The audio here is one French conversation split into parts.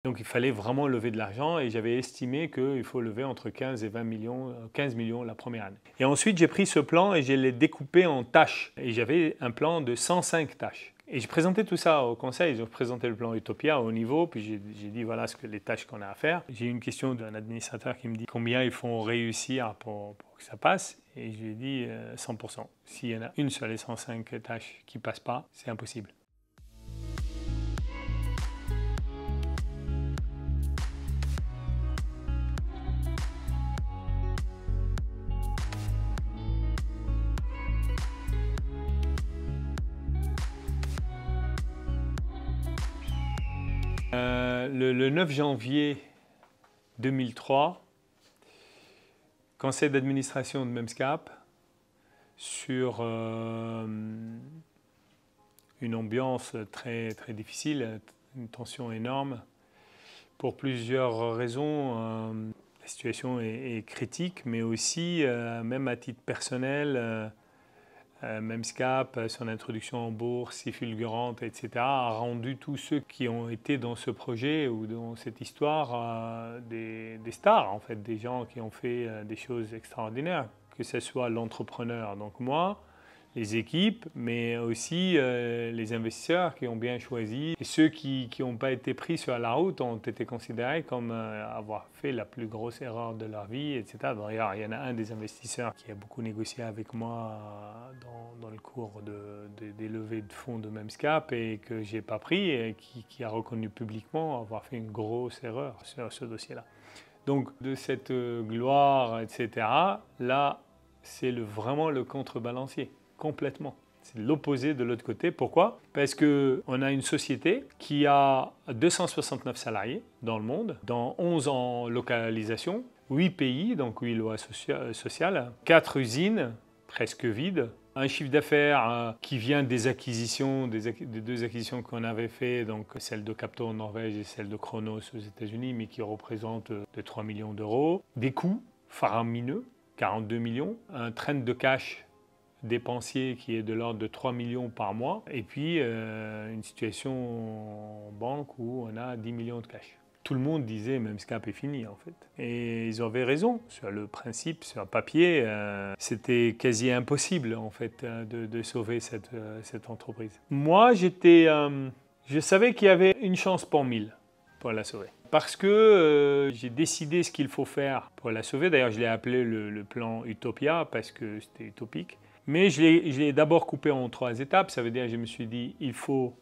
Donc il fallait vraiment lever de l'argent et j'avais estimé qu'il faut lever entre 15 et 20 millions, 15 millions la première année. Et ensuite j'ai pris ce plan et je l'ai découpé en tâches. Et j'avais un plan de 105 tâches. Et j'ai présenté tout ça au conseil, ils ont présenté le plan Utopia au niveau, puis j'ai dit voilà les tâches qu'on a à faire. J'ai eu une question d'un administrateur qui me dit combien il faut réussir pour que ça passe. Et je lui ai dit 100%. S'il y en a une sur les 105 tâches qui ne passe pas, c'est impossible. Le 9 janvier 2003, conseil d'administration de Memscap, sur une ambiance très, très difficile, une tension énorme. Pour plusieurs raisons, la situation est critique, mais aussi, même à titre personnel, Memscap, son introduction en bourse, si fulgurante, etc., a rendu tous ceux qui ont été dans ce projet ou dans cette histoire des stars, en fait, des gens qui ont fait des choses extraordinaires, que ce soit l'entrepreneur, donc moi, les équipes, mais aussi les investisseurs qui ont bien choisi. Et ceux qui n'ont pas été pris sur la route ont été considérés comme avoir fait la plus grosse erreur de leur vie, etc. D'ailleurs, il y en a un des investisseurs qui a beaucoup négocié avec moi dans le cours des levées de fonds de Memscap et que je n'ai pas pris et qui a reconnu publiquement avoir fait une grosse erreur sur ce dossier-là. Donc, de cette gloire, etc., là, c'est vraiment le contrebalancier. Complètement. C'est l'opposé de l'autre côté. Pourquoi? Parce qu'on a une société qui a 269 salariés dans le monde, dans 11 en localisation, 8 pays, donc 8 lois sociales, 4 usines presque vides, un chiffre d'affaires qui vient des acquisitions, des deux acquisitions qu'on avait fait, donc celle de Capto en Norvège et celle de Chronos aux États-Unis, mais qui représente de 3 millions d'euros. Des coûts faramineux, 42 millions, un train de cash dépensier qui est de l'ordre de 3 millions par mois, et puis une situation en banque où on a 10 millions de cash. Tout le monde disait Memscap est fini en fait. Et ils avaient raison. Sur le principe, sur le papier, c'était quasi impossible en fait de sauver cette entreprise. Moi, je savais qu'il y avait une chance pour 1000 pour la sauver. Parce que j'ai décidé ce qu'il faut faire pour la sauver. D'ailleurs, je l'ai appelé le plan Utopia parce que c'était utopique. Mais je l'ai d'abord coupé en 3 étapes. Ça veut dire que je me suis dit, il faut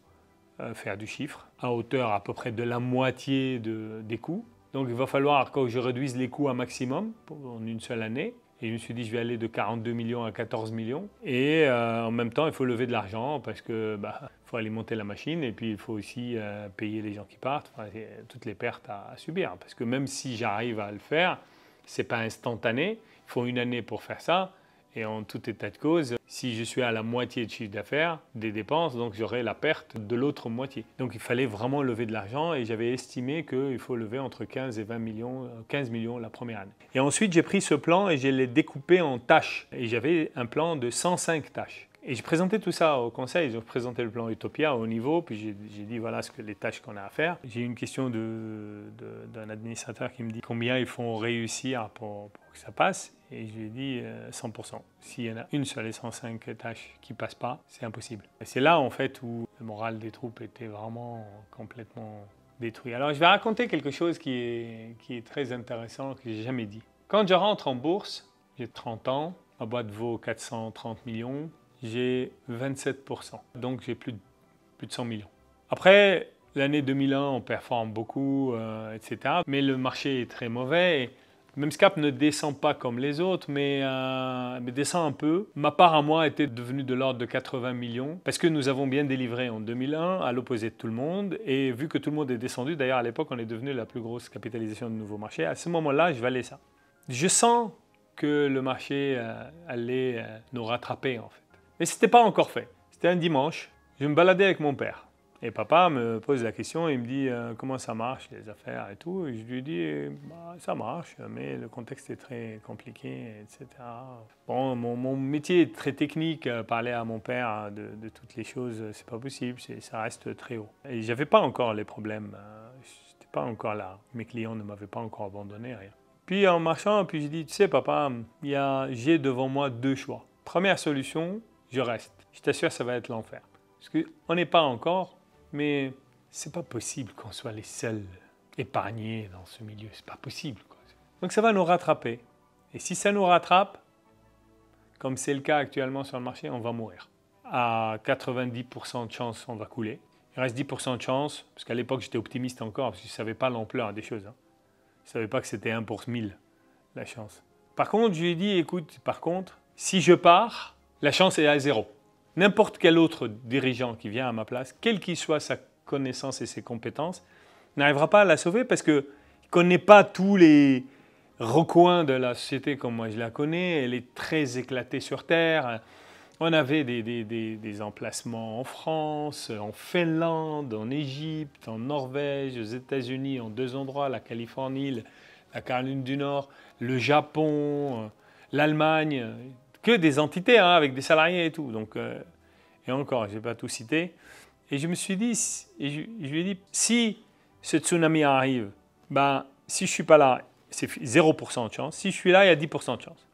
faire du chiffre à hauteur à peu près de la moitié des coûts. Donc il va falloir que je réduise les coûts à maximum en une seule année. Et je me suis dit, je vais aller de 42 millions à 14 millions. Et en même temps, il faut lever de l'argent parce que faut alimenter la machine et puis il faut aussi payer les gens qui partent, toutes les pertes à subir. Parce que même si j'arrive à le faire, ce n'est pas instantané. Il faut une année pour faire ça. Et en tout état de cause, si je suis à la moitié de chiffre d'affaires, des dépenses, donc j'aurai la perte de l'autre moitié. Donc il fallait vraiment lever de l'argent et j'avais estimé qu'il faut lever entre 15 et 20 millions, 15 millions la première année. Et ensuite j'ai pris ce plan et je l'ai découpé en tâches. Et j'avais un plan de 105 tâches. Et j'ai présenté tout ça au conseil, ils ont présenté le plan Utopia au niveau, puis j'ai dit voilà les tâches qu'on a à faire. J'ai eu une question d'un administrateur qui me dit combien il faut réussir pour que ça passe. Et je lui ai dit 100%. S'il y en a une sur les 105 tâches qui ne passe pas, c'est impossible. Et c'est là en fait où le moral des troupes était vraiment complètement détruit. Alors je vais raconter quelque chose qui est très intéressant, que je n'ai jamais dit. Quand je rentre en bourse, j'ai 30 ans, ma boîte vaut 430 millions, j'ai 27%. Donc j'ai plus de 100 millions. Après, l'année 2001, on performe beaucoup, etc. Mais le marché est très mauvais. Et Memscap ne descend pas comme les autres, mais descend un peu. Ma part à moi était devenue de l'ordre de 80 millions parce que nous avons bien délivré en 2001 à l'opposé de tout le monde. Et vu que tout le monde est descendu, d'ailleurs à l'époque on est devenu la plus grosse capitalisation de nouveau marché, à ce moment-là je valais ça. Je sens que le marché allait nous rattraper en fait. Mais ce n'était pas encore fait. C'était un dimanche, je me baladais avec mon père. Et papa me pose la question, il me dit comment ça marche les affaires et tout. Et je lui dis ça marche, mais le contexte est très compliqué, etc. Bon, mon métier est très technique, parler à mon père de toutes les choses, c'est pas possible, ça reste très haut. Et j'avais pas encore les problèmes, j'étais pas encore là. Mes clients ne m'avaient pas encore abandonné, rien. Puis en marchant, puis j'ai dit, tu sais papa, j'ai devant moi 2 choix. Première solution, je reste. Je t'assure, ça va être l'enfer. Parce qu'on n'est pas encore, mais c'est pas possible qu'on soit les seuls épargnés dans ce milieu. C'est pas possible, quoi. Donc ça va nous rattraper. Et si ça nous rattrape, comme c'est le cas actuellement sur le marché, on va mourir. À 90% de chance, on va couler. Il reste 10% de chance, parce qu'à l'époque, j'étais optimiste encore, parce que je ne savais pas l'ampleur des choses. Je ne savais pas que c'était 1 pour 1000, la chance. Par contre, je lui ai dit, écoute, par contre, si je pars, la chance est à 0. N'importe quel autre dirigeant qui vient à ma place, quelle qu'il soit sa connaissance et ses compétences, n'arrivera pas à la sauver parce qu'il ne connaît pas tous les recoins de la société comme moi je la connais. Elle est très éclatée sur Terre. On avait des emplacements en France, en Finlande, en Égypte, en Norvège, aux États-Unis, en 2 endroits, la Californie, la Caroline du Nord, le Japon, l'Allemagne, que des entités avec des salariés et tout. Donc, et encore, je n'ai pas tout cité. Et je me suis dit, je lui ai dit, si ce tsunami arrive, si je ne suis pas là, c'est 0% de chance. Si je suis là, il y a 10% de chance.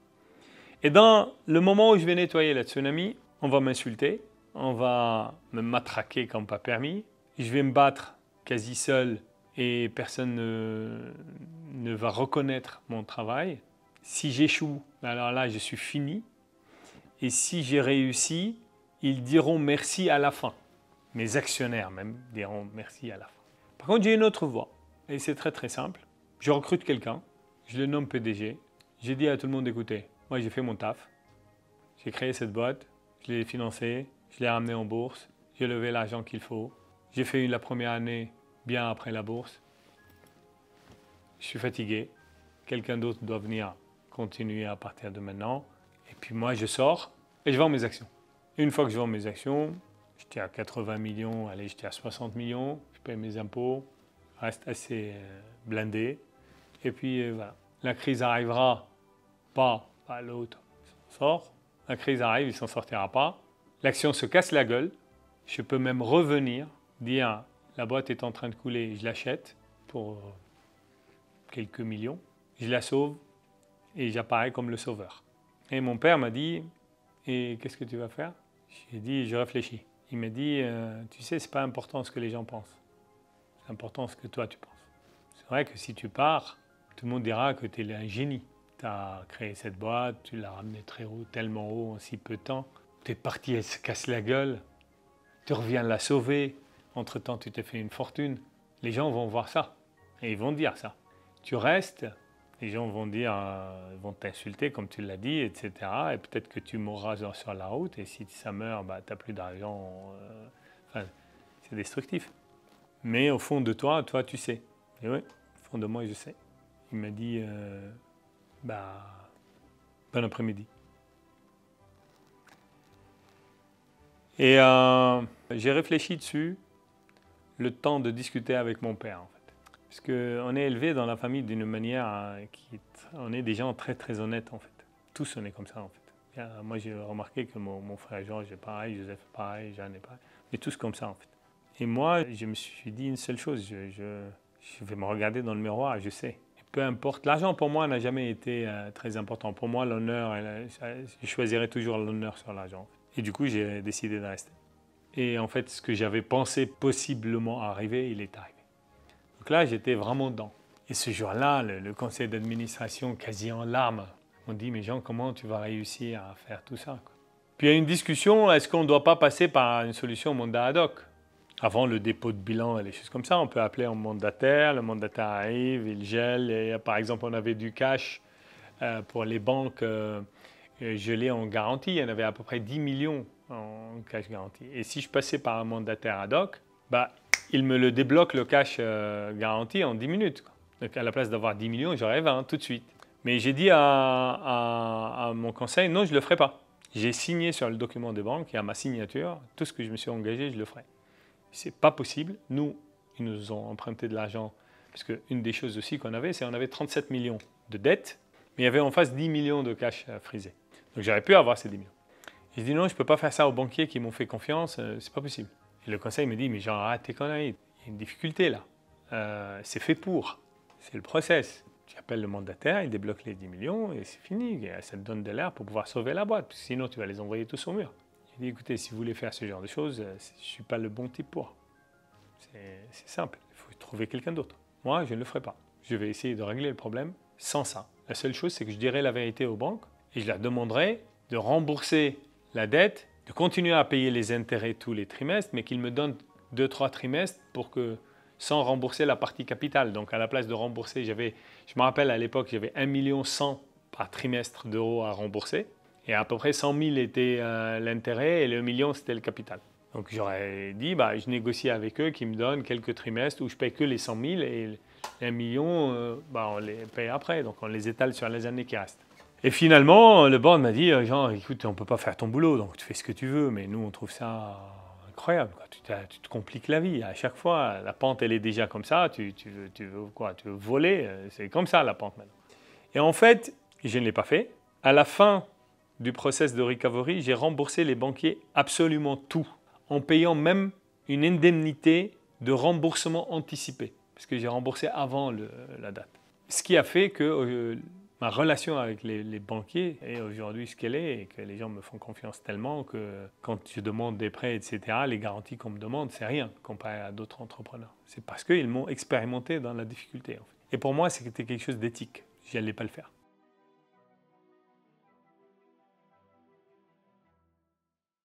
Et dans le moment où je vais nettoyer le tsunami, on va m'insulter, on va me matraquer comme pas permis, je vais me battre quasi seul et personne ne va reconnaître mon travail. Si j'échoue, alors là, je suis fini. Et si j'ai réussi, ils diront merci à la fin. Mes actionnaires même diront merci à la fin. Par contre, j'ai une autre voie. Et c'est très très simple. Je recrute quelqu'un, je le nomme PDG. J'ai dit à tout le monde, écoutez, moi j'ai fait mon taf. J'ai créé cette boîte, je l'ai financée, je l'ai ramenée en bourse, j'ai levé l'argent qu'il faut. J'ai fait la première année bien après la bourse. Je suis fatigué. Quelqu'un d'autre doit venir continuer à partir de maintenant. Et puis moi, je sors et je vends mes actions. Une fois que je vends mes actions, j'étais à 80 millions, allez, j'étais à 60 millions, je paye mes impôts, reste assez blindé. Et puis voilà, la crise arrivera, pas l'autre s'en sort. La crise arrive, il ne s'en sortira pas. L'action se casse la gueule. Je peux même revenir, dire la boîte est en train de couler, je l'achète pour quelques millions, je la sauve et j'apparais comme le sauveur. Et mon père m'a dit, et qu'est-ce que tu vas faire? J'ai dit, je réfléchis. Il m'a dit, tu sais, c'est pas important ce que les gens pensent. C'est important ce que toi tu penses. C'est vrai que si tu pars, tout le monde dira que tu es un génie. Tu as créé cette boîte, tu l'as ramenée très haut, tellement haut en si peu de temps. Tu es parti, elle se casse la gueule. Tu reviens la sauver. Entre-temps, tu t'es fait une fortune. Les gens vont voir ça et ils vont dire ça. Tu restes, les gens vont dire, vont t'insulter comme tu l'as dit, etc. Et peut-être que tu mourras sur la route et si ça meurt, tu n'as plus d'argent. C'est destructif. Mais au fond de toi, tu sais. Et oui, au fond de moi, je sais. Il m'a dit, bon après-midi. Et j'ai réfléchi dessus, le temps de discuter avec mon père, en fait. Parce qu'on est élevé dans la famille d'une manière on est des gens très très honnêtes, en fait. Tous on est comme ça, en fait. Moi, j'ai remarqué que mon frère Georges est pareil, Joseph est pareil, Jeanne est pareil. On est tous comme ça, en fait. Et moi, je me suis dit une seule chose, je vais me regarder dans le miroir et je sais. Et peu importe, l'argent pour moi n'a jamais été très important. Pour moi, l'honneur, je choisirais toujours l'honneur sur l'argent. Et du coup, j'ai décidé de rester. Et en fait, ce que j'avais pensé possiblement arriver, il est arrivé. Donc là, j'étais vraiment dedans. Et ce jour-là, le conseil d'administration, quasi en larmes, on dit, mais Jean, comment tu vas réussir à faire tout ça, quoi? Puis il y a une discussion, est-ce qu'on ne doit pas passer par une solution mandat ad hoc? Avant le dépôt de bilan et les choses comme ça, on peut appeler un mandataire, le mandataire arrive, il gèle. Et, par exemple, on avait du cash pour les banques gelé en garantie. Il y en avait à peu près 10 millions en cash garanti. Et si je passais par un mandataire ad hoc, il me le débloque le cash garanti en 10 minutes. Quoi. Donc à la place d'avoir 10 millions, j'aurais 20 tout de suite. Mais j'ai dit à mon conseil, non, je ne le ferai pas. J'ai signé sur le document de banque et à ma signature, tout ce que je me suis engagé, je le ferai. Ce n'est pas possible. Nous, ils nous ont emprunté de l'argent. Parce qu'une des choses aussi qu'on avait, c'est qu'on avait 37 millions de dettes, mais il y avait en face 10 millions de cash frisé. Donc j'aurais pu avoir ces 10 millions. J'ai dit non, je ne peux pas faire ça aux banquiers qui m'ont fait confiance, c'est pas possible. Et le conseil me dit, mais genre, arrête tes conneries, il y a une difficulté là. c'est fait pour. C'est le process. Tu appelles le mandataire, il débloque les 10 millions et c'est fini. Ça te donne de l'air pour pouvoir sauver la boîte, parce que sinon tu vas les envoyer tous au mur. Il dit, écoutez, si vous voulez faire ce genre de choses, je ne suis pas le bon type pour. C'est simple, il faut trouver quelqu'un d'autre. Moi, je ne le ferai pas. Je vais essayer de régler le problème sans ça. La seule chose, c'est que je dirai la vérité aux banques et je leur demanderai de rembourser la dette, de continuer à payer les intérêts tous les trimestres, mais qu'ils me donnent 2-3 trimestres pour que, sans rembourser la partie capitale. Donc à la place de rembourser, je me rappelle à l'époque, j'avais 1,1 million par trimestre d'euros à rembourser. Et à peu près 100 000 était l'intérêt et le million, c'était le capital. Donc j'aurais dit, je négocie avec eux qui me donnent quelques trimestres où je paye que les 100 000 et 1 million, on les paye après. Donc on les étale sur les années qui restent. Et finalement, le board m'a dit, Jean, écoute, on ne peut pas faire ton boulot, donc tu fais ce que tu veux. Mais nous, on trouve ça incroyable, quoi. Tu te compliques la vie. À chaque fois, la pente, elle est déjà comme ça. Tu veux quoi? Tu veux voler? C'est comme ça, la pente maintenant. Et en fait, je ne l'ai pas fait. À la fin du process de recovery, j'ai remboursé les banquiers absolument tout, en payant même une indemnité de remboursement anticipé, parce que j'ai remboursé avant la date. Ce qui a fait que ma relation avec les banquiers est aujourd'hui ce qu'elle est, et que les gens me font confiance tellement que quand je demande des prêts, etc., les garanties qu'on me demande, c'est rien comparé à d'autres entrepreneurs. C'est parce qu'ils m'ont expérimenté dans la difficulté, en fait. Et pour moi, c'était quelque chose d'éthique. Je n'allais pas le faire.